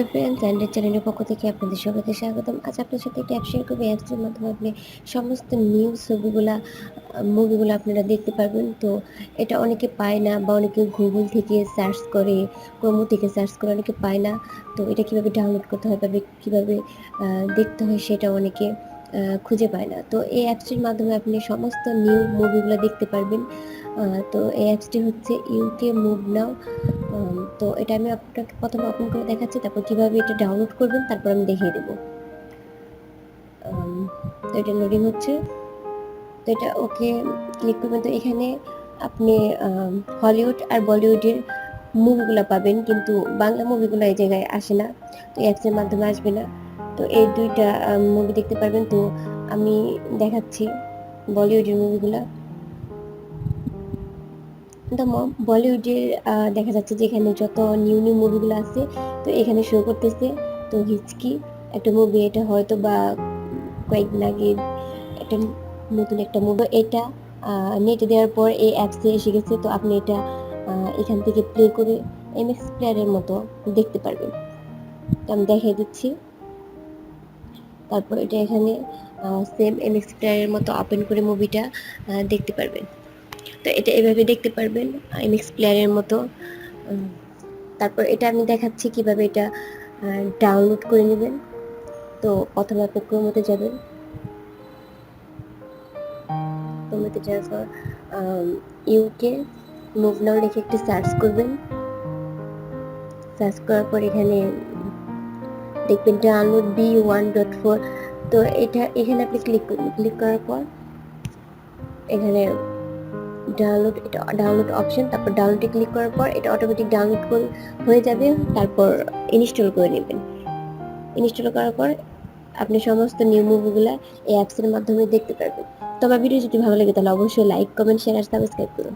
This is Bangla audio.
হাই ফ্রেন্ডস, অ্যান্ড্রয়েড চ্যানেলের পক্ষ থেকে আপনাদের সবাইকে স্বাগতম। আজ আপনার সাথে একটা অ্যাপ শেয়ার করবো। অ্যাপসের মাধ্যমে আপনি সমস্ত নিউজ মুভিগুলো আপনারা দেখতে পারবেন। তো এটা অনেকে পায় না, বা অনেকে গুগল থেকে সার্চ করে, ক্রোমো থেকে সার্চ করে, অনেকে পায় না। তো এটা কিভাবে ডাউনলোড করতে হয় বা কিভাবে দেখতে হয় সেটা অনেকে খুঁজে পায় না। তো এই অ্যাপসটির মাধ্যমে আপনি সমস্ত নিউ মুভিগুলো দেখতে পারবেন। তো এই অ্যাপসটি হচ্ছে ইউকে মুভ নাও। তো এটা আমি আপনাকে প্রথমে ওপেন করে দেখাচ্ছি, তারপর কিভাবে এটা ডাউনলোড করবেন তারপর আমি দেখিয়ে দেবো। তো এটা লোডিং হচ্ছে। তো এটা ওকে ক্লিক করবেন। তো এখানে আপনি হলিউড আর বলিউডের মুভিগুলো পাবেন, কিন্তু বাংলা মুভিগুলো এই জায়গায় আসে না, তো অ্যাপসের মাধ্যমে আসবে না। তো এই দুইটা মুভি দেখতে পারবেন। তো আমি দেখাচ্ছি বলিউডের মুভিগুলা। তো বলিউডের দেখা যাচ্ছে যে এখানে যত নিউ নিউ মুভিগুলো আছে, তো এখানে শো করতেছে। তো হিচকি একটা মুভি, এটা হয়তো বা কয়েকদিন আগে একটা নতুন একটা মুভি, এটা নেটে দেওয়ার পর এই অ্যাপসে এসে গেছে। তো আপনি এটা এখান থেকে প্লে করে এমএক্স প্লেয়ারের মতো দেখতে পারবেন। তো আমি দেখিয়ে দিচ্ছি। তারপর এটা এখানে সেম এমএক্স প্লেয়ারের মতো ওপেন করে মুভিটা দেখতে পারবেন। তো এটা এভাবে দেখতে পারবেন এমএক্স প্লেয়ারের মতো। তারপর এটা আমি দেখাচ্ছি কিভাবে এটা ডাউনলোড করে নেবেন। তো প্রথমে আপনি ক্রোমোতে যাবেন। ক্রোমোতে যাওয়ার পর ইউকে মুভ নাও লিখে একটি সার্চ করবেন। সার্চ করার পর এখানে দেখবেন ডাউনলোড B1.4। তো এখানে আপনি ক্লিক করবেন। ক্লিক করার পর এখানে ডাউনলোড অপশন, তারপর ডাউনলোডে ক্লিক করার পর এটা অটোমেটিক ডাউনলোড হয়ে যাবে। তারপর ইনস্টল করে নেবেন। ইনস্টল করার পর আপনি সমস্ত নিউ মুভিগুলো এই অ্যাপসের মাধ্যমে দেখতে পারবেন। তো আমার ভিডিও যদি ভালো লাগে তাহলে অবশ্যই লাইক, কমেন্ট, শেয়ার আর সাবস্ক্রাইব করুন।